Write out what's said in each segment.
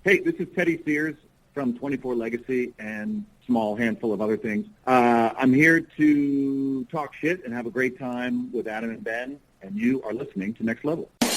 Hey, this is Teddy Sears from 24 Legacy and small handful of other things. I'm here to talk shit and have a great time with Adam and Ben, and you are listening to Next Level. Hi,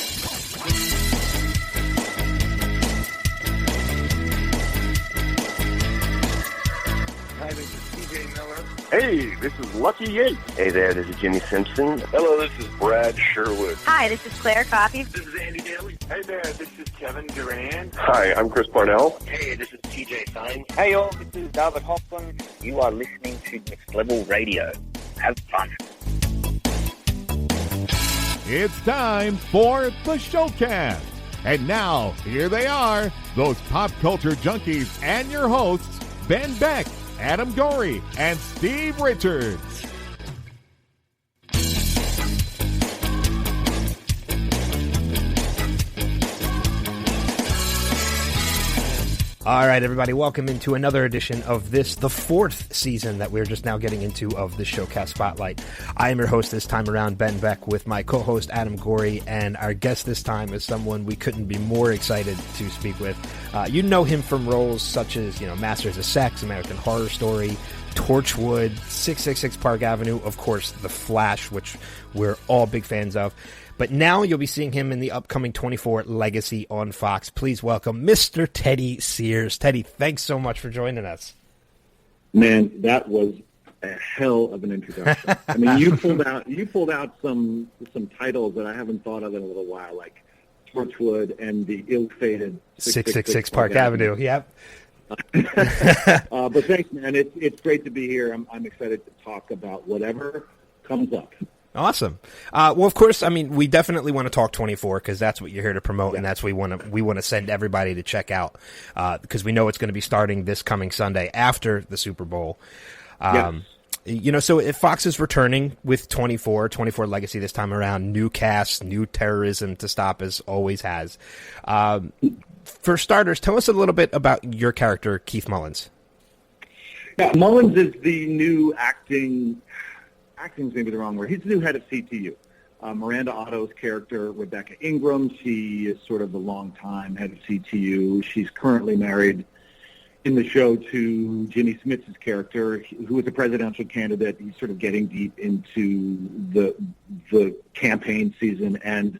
this is TJ Miller. Hey, this is Lucky Yates. Hey there, this is Jimmy Simpson. Hello, this is Brad Sherwood. Hi, this is Claire Coffey. This is Andy Daly. Hey there, this is Kevin Durant. Hi, I'm Chris Parnell. Hey, this is TJ Sainz. Hey all, this is David Hoffman. You are listening to Next Level Radio. Have fun. It's time for the Showcast. And now, here they are, those pop culture junkies and your hosts, Ben Beck, Adam Gorey, and Steve Richards. All right, everybody, welcome into another edition of this, the fourth season that we're just now getting into of the Showcast Spotlight. I am your host this time around, Ben Beck, with my co-host Adam Gorey, and our guest this time is someone we couldn't be more excited to speak with. You know him from roles such as, Masters of Sex, American Horror Story, Torchwood, 666 Park Avenue, of course, The Flash, which we're all big fans of. But now you'll be seeing him in the upcoming 24 Legacy on Fox. Please welcome Mr. Teddy Sears. Teddy, thanks so much for joining us. Man, that was a hell of an introduction. I mean, you pulled out some titles that I haven't thought of in a little while, like Torchwood and the ill-fated 666 Park Avenue. Yep. But thanks, man. It's great to be here. I'm excited to talk about whatever comes up. Awesome. Well, of course, I mean, we definitely want to talk 24 because that's what you're here to promote, and that's what we want to send everybody to check out because we know it's going to be starting this coming Sunday after the Super Bowl. So if Fox is returning with 24 Legacy this time around, new cast, new terrorism to stop as always has. For starters, tell us a little bit about your character, Keith Mullins. Yeah, Mullins is the new acting's maybe the wrong word. He's the new head of CTU. Miranda Otto's character, Rebecca Ingram, she is sort of the longtime head of CTU. She's currently married in the show to Jimmy Smits's character, who is a presidential candidate. He's sort of getting deep into the campaign season, and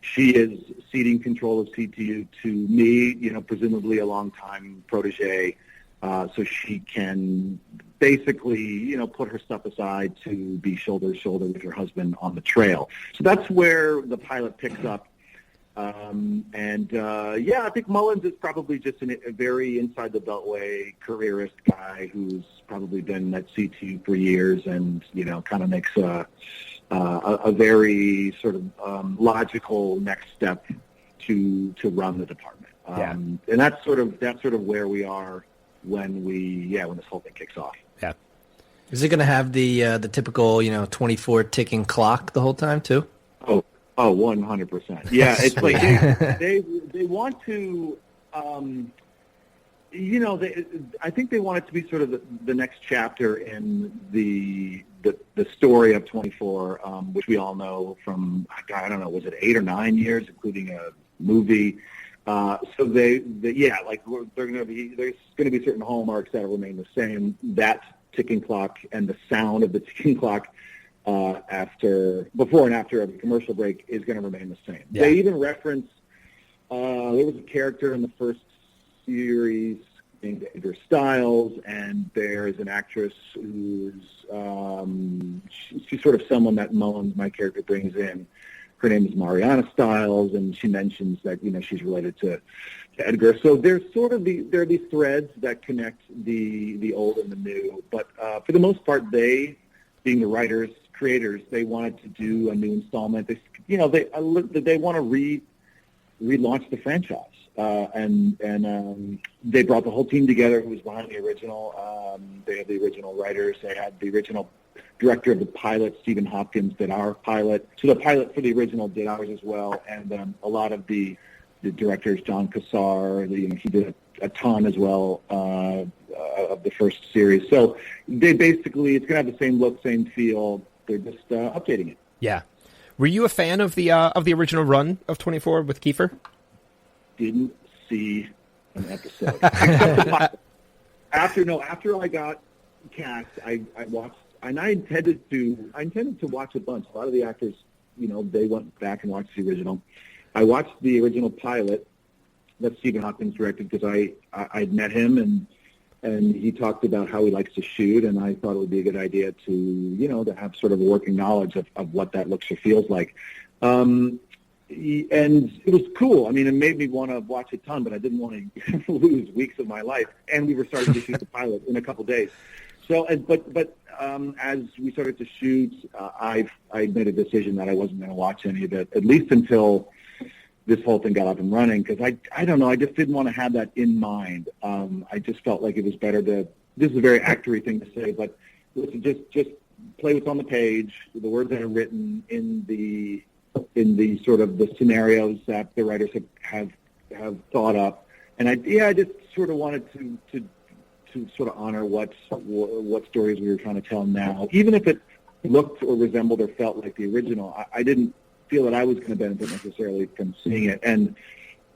she is ceding control of CTU to me, presumably a longtime protege, so she can basically, put her stuff aside to be shoulder to shoulder with her husband on the trail. So that's where the pilot picks up. I think Mullins is probably just a very inside the beltway careerist guy who's probably been at CTU for years and, kind of makes a very sort of logical next step to run the department. And that's sort of where we are when this whole thing kicks off. Yeah. Is it going to have the typical 24 ticking clock the whole time too? Oh, 100%. Yeah, it's like they want to. I think they want it to be sort of the next chapter in the story of 24, which we all know from, I don't know, was it 8 or 9 years, including a movie. So there's going to be certain hallmarks that will remain the same. That ticking clock and the sound of the ticking clock before and after every commercial break is going to remain the same. Yeah. They even reference there was a character in the first series named Edgar Stiles, and there's an actress who's she's sort of someone that Mullins, my character, brings in. Her name is Mariana Stiles, and she mentions that she's related to Edgar. So there's there are these threads that connect the old and the new. But for the most part, they, being the writers, creators, they wanted to do a new installment. They want to relaunch the franchise, and they brought the whole team together who was behind the original. They had the original writers. They had the original director of the pilot, Stephen Hopkins, did our pilot. So the pilot for the original did ours as well, and a lot of the directors, John Cassar, he did a ton as well of the first series. So they basically, it's going to have the same look, same feel. They're just updating it. Yeah. Were you a fan of the original run of 24 with Kiefer? Didn't see an episode. Except the pilot. After I got cast, I watched, and I intended to watch a bunch. A lot of the actors, they went back and watched the original. I watched the original pilot that Stephen Hawkins directed because I'd met him and he talked about how he likes to shoot, and I thought it would be a good idea to have sort of a working knowledge of what that looks or feels like. And it was cool. I mean, it made me want to watch a ton, but I didn't want to lose weeks of my life. And we were starting to shoot the pilot in a couple days. So, but as we started to shoot, I made a decision that I wasn't going to watch any of it, at least until this whole thing got up and running, because I don't know, I just didn't want to have that in mind. I just felt like it was better to, this is a very actory thing to say, but listen, just play what's on the page, the words that are written in the sort of the scenarios that the writers have thought up. And I just sort of wanted to sort of honor what stories we were trying to tell now, even if it looked or resembled or felt like the original. I didn't feel that I was going to benefit necessarily from seeing it. And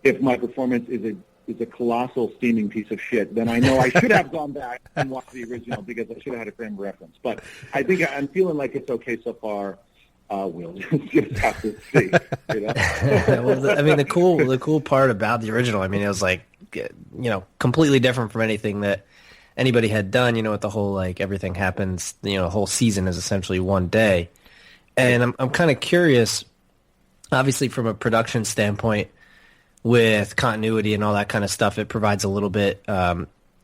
if my performance is a colossal steaming piece of shit, then I know I should have gone back and watched the original because I should have had a frame of reference. But I think I'm feeling like it's okay so far. We'll just have to see. Well, I mean, the cool part about the original, I mean, it was like, completely different from anything that anybody had done. With the whole like everything happens, the whole season is essentially one day. And I'm kind of curious, obviously from a production standpoint, with continuity and all that kind of stuff, it provides a little bit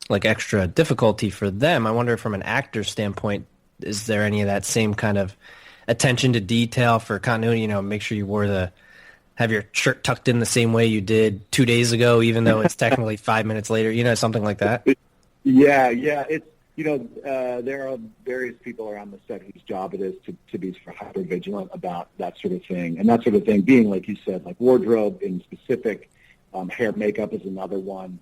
like extra difficulty for them. I wonder from an actor standpoint, is there any of that same kind of attention to detail for continuity? Make sure you have your shirt tucked in the same way you did 2 days ago, even though it's technically 5 minutes later, something like that. Yeah. It's, there are various people around the set whose job it is to be sort of hyper vigilant about that sort of thing. And that sort of thing being, like you said, like wardrobe in specific, hair, makeup is another one.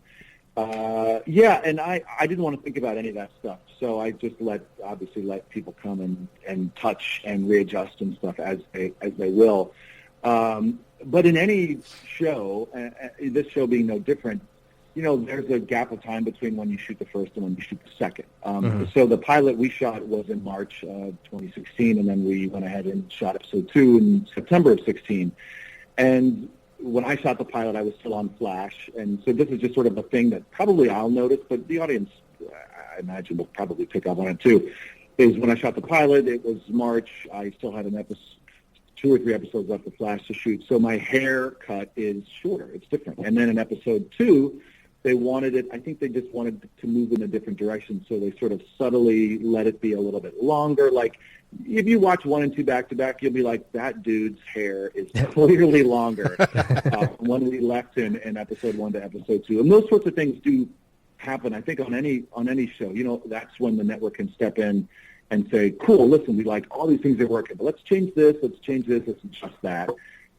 And I didn't want to think about any of that stuff. So I just let people come and touch and readjust and stuff as they will. But in any show, this show being no different, there's a gap of time between when you shoot the first and when you shoot the second. So the pilot we shot was in March 2016, and then we went ahead and shot episode 2 in September of 16. And when I shot the pilot, I was still on Flash, and so this is just sort of a thing that probably I'll notice, but the audience, I imagine, will probably pick up on it too, is when I shot the pilot, it was March, I still had 2 or 3 episodes left of Flash to shoot, so my haircut is shorter, it's different. And then in episode 2, they wanted it, I think they just wanted to move in a different direction, so they sort of subtly let it be a little bit longer. Like, if you watch 1 and 2 back-to-back, you'll be like, that dude's hair is clearly longer when we left him in episode 1 to episode 2. And those sorts of things do happen, I think, on any show. That's when the network can step in and say, cool, listen, we like all these things that are working, but let's change this, let's adjust that.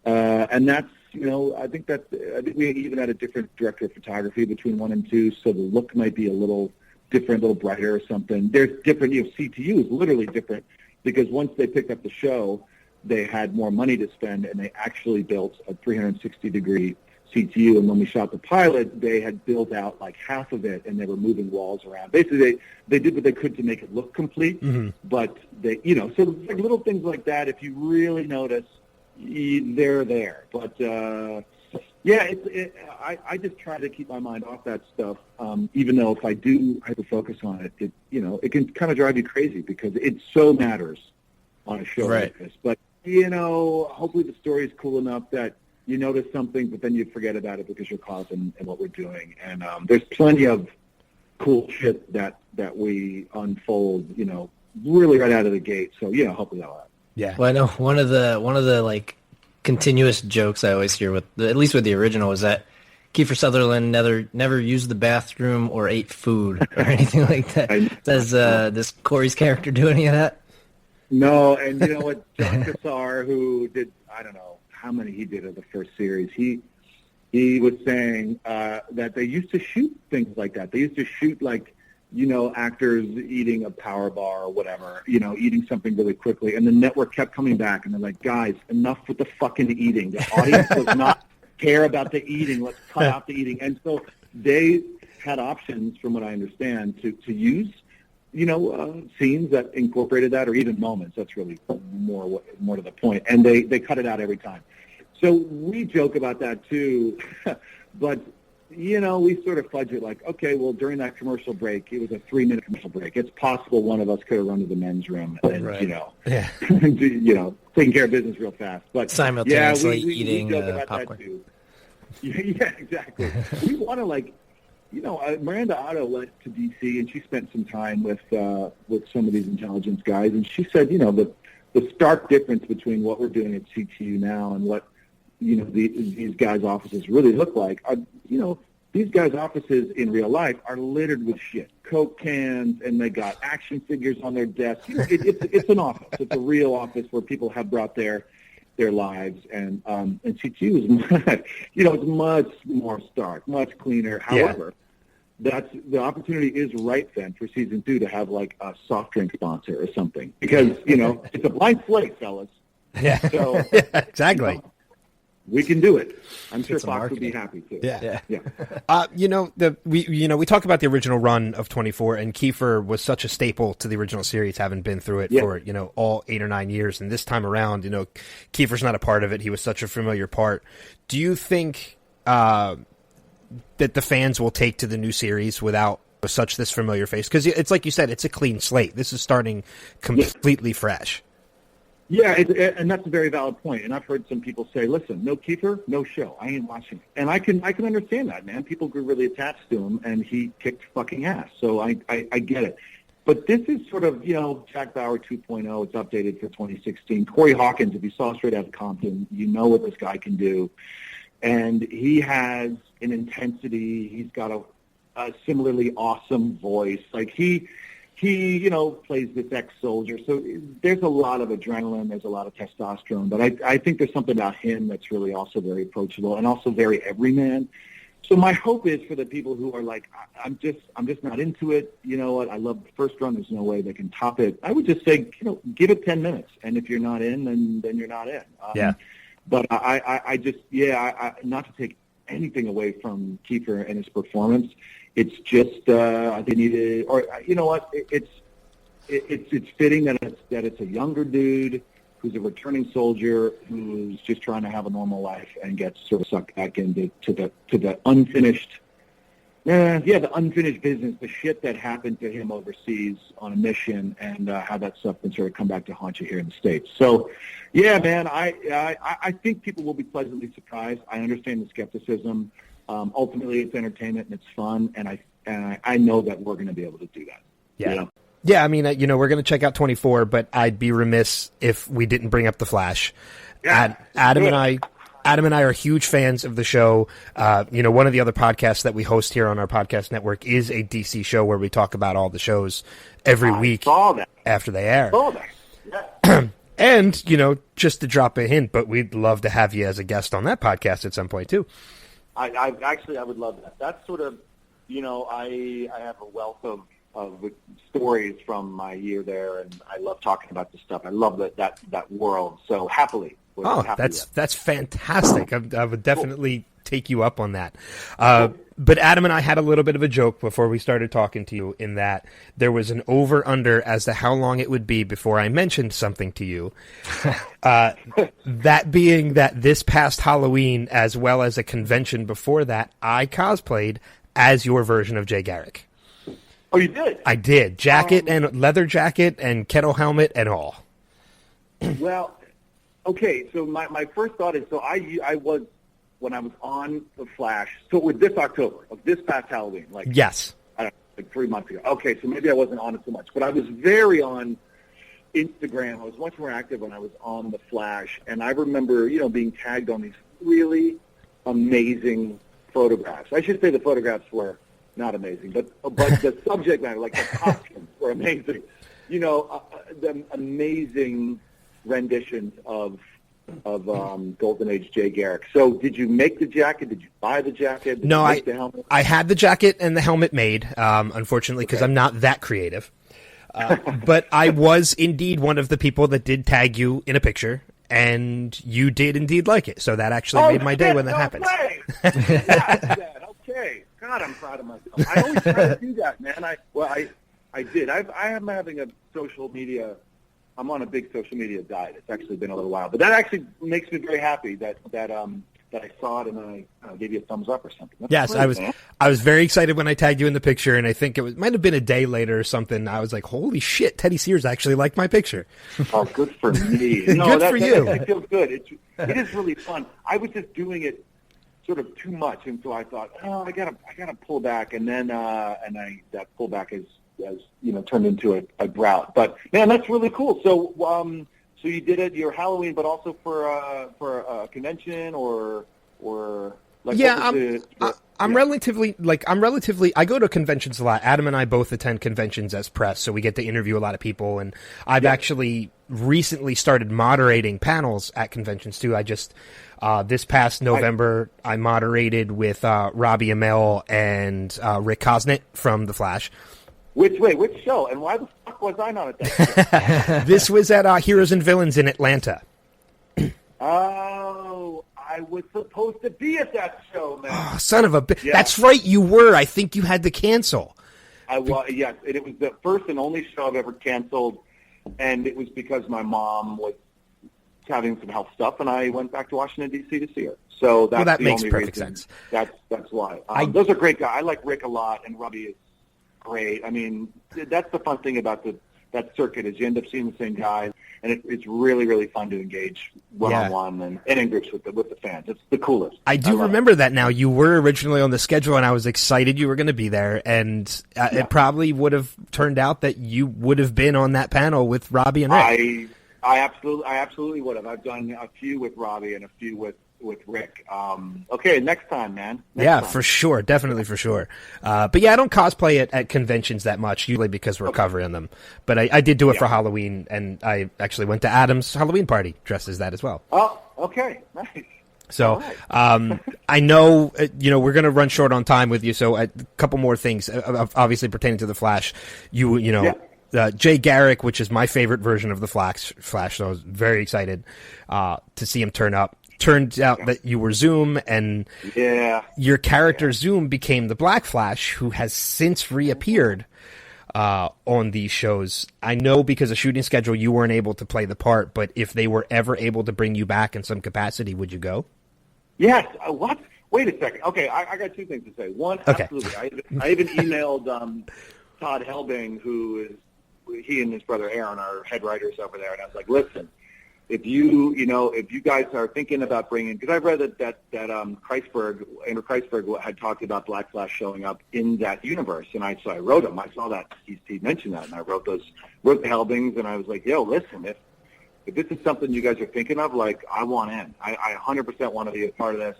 And that's, I think we even had a different director of photography between 1 and 2, so the look might be a little different, a little brighter or something. There's different, CTU is literally different because once they picked up the show, they had more money to spend, and they actually built a 360-degree CTU. And when we shot the pilot, they had built out like half of it, and they were moving walls around. Basically, they did what they could to make it look complete, but they, so like little things like that, if you really notice, they're there. But I just try to keep my mind off that stuff. Even though if I do hyper focus on it, it can kind of drive you crazy because it so matters on a show like this. But hopefully the story is cool enough that you notice something, but then you forget about it because you're caught in what we're doing. And there's plenty of cool shit that we unfold, really right out of the gate. So hopefully that'll happen. Yeah. Well, I know one of the like continuous jokes I always hear at least with the original is that Kiefer Sutherland never used the bathroom or ate food or anything like that. Does this Corey's character do any of that? No, and you know what, John Cassar, who did, I don't know how many he did of the first series, he was saying that they used to shoot things like that. They used to shoot like, actors eating a power bar or whatever, eating something really quickly. And the network kept coming back, and they're like, guys, enough with the fucking eating. The audience does not care about the eating. Let's cut out the eating. And so they had options, from what I understand, to use, scenes that incorporated that, or even moments. That's really more to the point. And they cut it out every time. So we joke about that too, but we sort of fudge it like, okay, well, during that commercial break, it was a 3-minute commercial break. It's possible one of us could have run to the men's room and, taking care of business real fast. But simultaneously we eating joke about popcorn. that too. Yeah, exactly. We want to Miranda Otto went to D.C. and she spent some time with some of these intelligence guys, and she said, the stark difference between what we're doing at CTU now and what these guys' offices really look like are, these guys' offices in real life are littered with shit, Coke cans, and they got action figures on their desks. It's an office. It's a real office where people have brought their lives, and CTU is, it's much more stark, much cleaner. However, the opportunity is right then for season 2 to have like a soft drink sponsor or something, because it's a blank slate, fellas. Yeah. So exactly. We can do it. I'm sure It's Fox would be happy to. Yeah. Yeah. We talk about the original run of 24, and Kiefer was such a staple to the original series, having been through it for all 8 or 9 years. And this time around, Kiefer's not a part of it. He was such a familiar part. Do you think that the fans will take to the new series without this familiar face? Because it's like you said, it's a clean slate. This is starting completely fresh. Yeah, and that's a very valid point. And I've heard some people say, "Listen, no Kiefer, no show. I ain't watching it." And I can understand that, man. People grew really attached to him, and he kicked fucking ass. So I get it. But this is sort of Jack Bauer 2.0. It's updated for 2016. Corey Hawkins, if you saw Straight Outta Compton, you know what this guy can do, and he has an intensity. He's got a similarly awesome voice. Like he plays this ex-soldier. So there's a lot of adrenaline. There's a lot of testosterone. But I think there's something about him that's really also very approachable and also very everyman. So my hope is for the people who are like, I'm just not into it. You know what? I love the first run. There's no way they can top it. I would just say, give it 10 minutes. And if you're not in, then you're not in. But I just, not to take anything away from Kiefer and his performance. It's just they needed, or you know what? It's fitting that it's a younger dude who's a returning soldier who's just trying to have a normal life and gets sort of sucked back into the unfinished, the unfinished business, the shit that happened to him overseas on a mission, and how that stuff can sort of come back to haunt you here in the States. So, yeah, man, I think people will be pleasantly surprised. I understand the skepticism. Ultimately, it's entertainment and it's fun, and I know that we're going to be able to do that. Yeah. Yeah, I mean, we're going to check out 24, but I'd be remiss if we didn't bring up The Flash. Yeah. Adam and I are huge fans of the show. One of the other podcasts that we host here on our podcast network is a DC show where we talk about all the shows every week after they air. Yeah. And, just to drop a hint, but we'd love to have you as a guest on that podcast at some point, too. I would love that. That's sort of, I have a wealth of stories from my year there, and I love talking about this stuff. I love that world. So happily. That's fantastic. I would definitely take you up on that. But Adam and I had a little bit of a joke before we started talking to you, in that there was an over-under as to how long it would be before I mentioned something to you. That being that this past Halloween, as well as a convention before that, I cosplayed as your version of Jay Garrick. Oh, you did? I did. Jacket and leather jacket and kettle helmet and all. Well, okay, so my first thought is, so I was, when I was on The Flash, so with this October, like this past Halloween, yes, I don't know, like 3 months ago. Okay, so maybe I wasn't on it so much, but I was very on Instagram. I was much more active when I was on The Flash, and I remember, being tagged on these really amazing photographs. I should say the photographs were not amazing, but the subject matter, like the costumes, were amazing. The amazing renditions of Golden Age Jay Garrick. So did you make the jacket? Did you buy the jacket? No, I had the jacket and the helmet made, unfortunately, because I'm not that creative. But I was indeed one of the people that did tag you in a picture, and you did indeed like it. So that actually made my day when that happened. Okay. God, I'm proud of myself. I always try to do that, man. I did. I am having a social media. I'm on a big social media diet. It's actually been a little while, but that actually makes me very happy that I saw it and I gave you a thumbs up or something. That's yes, great, I was very excited when I tagged you in the picture, and I think might have been a day later or something. I was like, holy shit, Teddy Sears actually liked my picture. Oh, good for me. Good for you. That feels good. It is really fun. I was just doing it sort of too much, and so I thought, oh, I gotta pull back, and then that pullback has turned into a drought. But man, that's really cool. So so you did it your Halloween, but also for a convention or like I'm relatively I go to conventions a lot. Adam and I both attend conventions as press, so we get to interview a lot of people, and I've actually recently started moderating panels at conventions too. I just this past November I moderated with Robbie Amell and Rick Cosnett from The Flash. Which show? And why the fuck was I not at that show? This was at Heroes and Villains in Atlanta. Oh, I was supposed to be at that show, man. Oh, son of a bitch. Yeah. That's right, you were. I think you had to cancel. Yes, it was the first and only show I've ever canceled, and it was because my mom was having some health stuff, and I went back to Washington, D.C. to see her. So that makes only perfect reason. sense. That's why. Those are great guys. I like Rick a lot, and Robbie is great. I mean, that's the fun thing about that circuit is you end up seeing the same guys, and it's really, really fun to engage one-on-one and in groups with the fans. It's the coolest. I remember that now. You were originally on the schedule, and I was excited you were going to be there, and it probably would have turned out that you would have been on that panel with Robbie and Rick. I absolutely would have. I've done a few with Robbie and a few with Rick. Okay, next time, man. Next time. For sure. Definitely for sure. But yeah, I don't cosplay at conventions that much, usually because we're covering them. But I did do it for Halloween, and I actually went to Adam's Halloween party dressed as that as well. Oh, okay. Nice. So I know, we're going to run short on time with you, so a couple more things, obviously pertaining to The Flash. Jay Garrick, which is my favorite version of the Flash, so I was very excited to see him turn up. Turned out that you were Zoom, and your character Zoom became the Black Flash, who has since reappeared on these shows. I know because of shooting schedule you weren't able to play the part, but if they were ever able to bring you back in some capacity, would you go? Yes. What? Wait a second. Okay, I got two things to say. One, absolutely. I even emailed Todd Helbing, he and his brother Aaron are head writers over there, and I was like, listen, if you guys are thinking about bringing, because I've read that Andrew Kreisberg had talked about Black Flash showing up in that universe, and so I wrote him. I saw that he mentioned that, and I wrote the Helbings, and I was like, yo, listen, if this is something you guys are thinking of, like, I want in. I 100% want to be a part of this.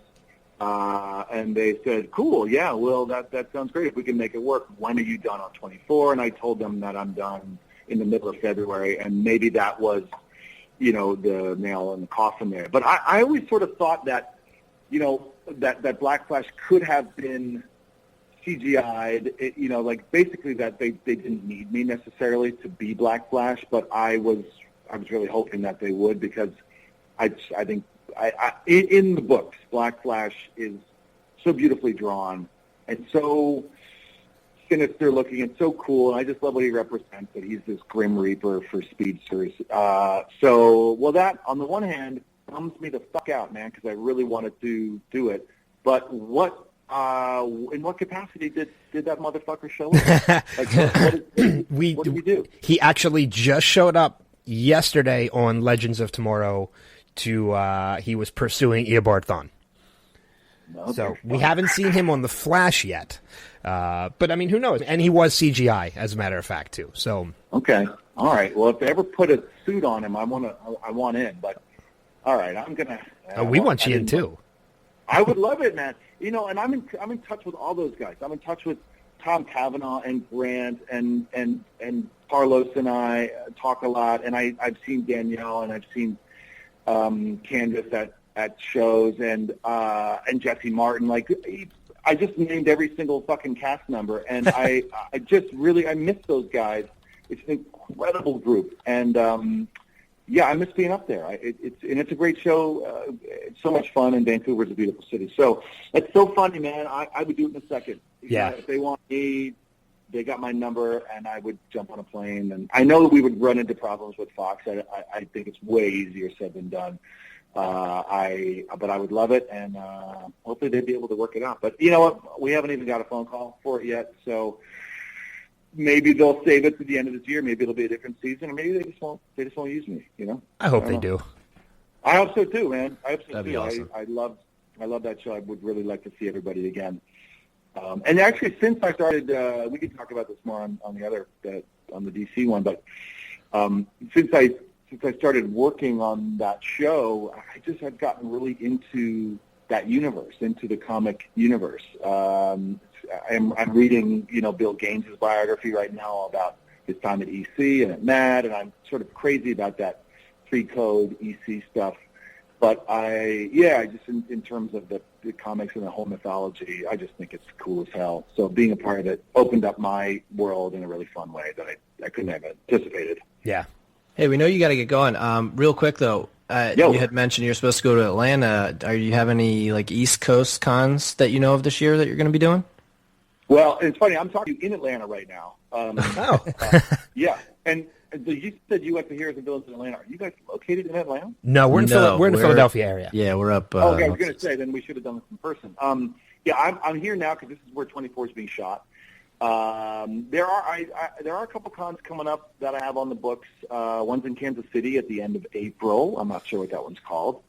And they said, cool, yeah, well, that sounds great if we can make it work. When are you done on 24? And I told them that I'm done in the middle of February, and maybe that was the nail in the coffin there. But I always sort of thought that, that Black Flash could have been CGI'd, like basically that they didn't need me necessarily to be Black Flash, but I was really hoping that they would, because I think in the books, Black Flash is so beautifully drawn and so sinister looking and so cool, and I just love what he represents, that he's this Grim Reaper for speedsters. That, on the one hand, bums me the fuck out, man, because I really wanted to do it. But in what capacity did that motherfucker show up? Like, what did we do? He actually just showed up yesterday on Legends of Tomorrow he was pursuing Eobard Thawne. So we haven't seen him on The Flash yet. But I mean, who knows? And he was CGI, as a matter of fact, too. So okay, all right. Well, if they ever put a suit on him, I want in. But all right, I'm gonna. We want you in too. I would love it, man. And I'm in touch with all those guys. I'm in touch with Tom Cavanaugh and Grant and Carlos, and I talk a lot. And I've seen Danielle, and I've seen Candace at shows, and Jesse Martin. Like, I just named every single fucking cast member, and I just really miss those guys. It's an incredible group, and yeah, I miss being up there. It's a great show. It's so much fun, and Vancouver's a beautiful city. So it's so funny, man. I would do it in a second. Yeah. If they want me, they got my number, and I would jump on a plane. And I know that we would run into problems with Fox. I think it's way easier said than done. But I would love it, and hopefully they'd be able to work it out. But you know what? We haven't even got a phone call for it yet, so maybe they'll save it to the end of this year. Maybe it'll be a different season, or maybe they just won't use me. You know? I hope they do. I hope so too, man. I hope so That'd too. be awesome. I love that show. I would really like to see everybody again. And actually, since I started, we can talk about this more on the DC one, but since I started working on that show, I just have gotten really into that universe, into the comic universe. I'm reading, Bill Gaines' biography right now about his time at EC and at Mad, and I'm sort of crazy about that pre-code EC stuff. But just in terms of the comics and the whole mythology, I just think it's cool as hell. So being a part of it opened up my world in a really fun way that I couldn't have anticipated. Yeah. Hey, we know you got to get going. Real quick though, you had mentioned you're supposed to go to Atlanta. Are you have any like East Coast cons that you know of this year that you're going to be doing? Well, it's funny. I'm talking to you in Atlanta right now. Yeah, and you said you went to Heroes and Villains in Atlanta. Are you guys located in Atlanta? No, we're in the Philadelphia area. Yeah, we're up. Okay, I was going to say then we should have done this in person. I'm here now because this is where 24 is being shot. There are a couple cons coming up that I have on the books. One's in Kansas City at the end of April. I'm not sure what that one's called.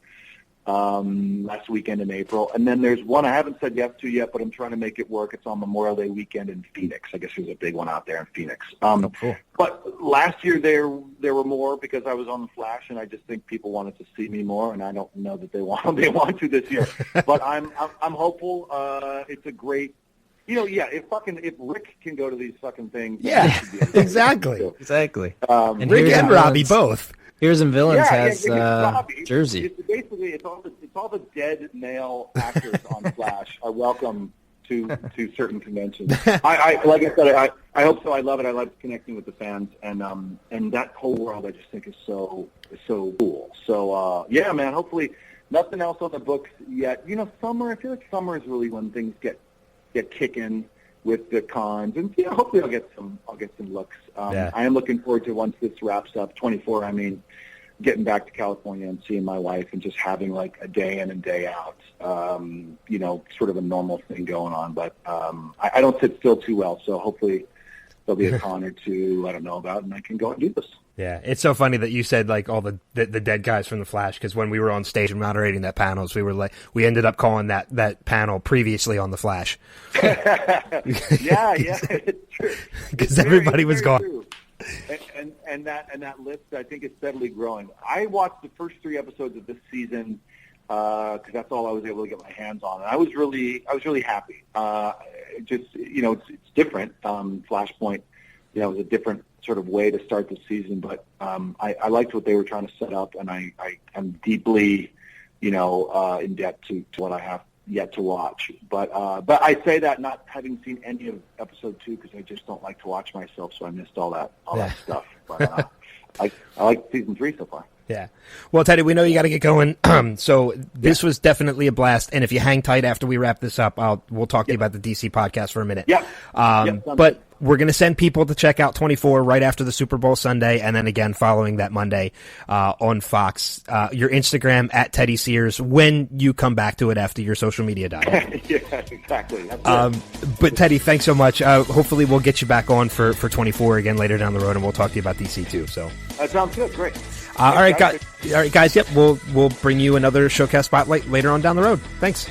Last weekend in April. And then there's one I haven't said yes to yet, but I'm trying to make it work. It's on Memorial Day weekend in Phoenix. I guess there's a big one out there in Phoenix. Cool. But last year there were more because I was on The Flash, and I just think people wanted to see me more, and I don't know that they want to this year. But I'm hopeful. It's a great. If Rick can go to these fucking things, exactly. And Rick and Robbie both. Heroes and Villains has Jersey. Basically, it's all the dead male actors on Flash are welcome to certain conventions. I like I said, I hope so. I love it. I love connecting with the fans, and that whole world I just think is so cool. So man. Hopefully, nothing else on the books yet. Summer. I feel like summer is really when things get kicking with the cons, and hopefully I'll get some looks. I am looking forward to, once this wraps up, 24. I mean, getting back to California and seeing my wife and just having like a day in and day out. Sort of a normal thing going on. But I don't sit still too well, so hopefully there'll be a con or two I don't know about, and I can go and do this. Yeah, it's so funny that you said like all the dead guys from The Flash, because when we were on stage and moderating that panels, we ended up calling that panel Previously on The Flash. yeah, it's true. Because everybody was gone. True. And that list I think is steadily growing. I watched the first 3 episodes of this season because that's all I was able to get my hands on, and I was really happy. It's different. Flashpoint, it was a different sort of way to start the season, but I liked what they were trying to set up, and I'm deeply, in debt to what I have yet to watch. But I say that not having seen any of episode 2 because I just don't like to watch myself, so I missed all that stuff. But I like season 3 so far. Yeah. Well, Teddy, we know you got to get going. So this was definitely a blast. And if you hang tight after we wrap this up, we'll talk to you about the DC podcast for a minute. But we're going to send people to check out 24 right after the Super Bowl Sunday, and then again following that Monday on Fox. Your Instagram at Teddy Sears when you come back to it after your social media died. Yeah, exactly. But Teddy, thanks so much. Hopefully we'll get you back on for 24 again later down the road, and we'll talk to you about DC too. So that sounds good. Great. All right, guys. Yep, we'll bring you another Showcast Spotlight later on down the road. Thanks.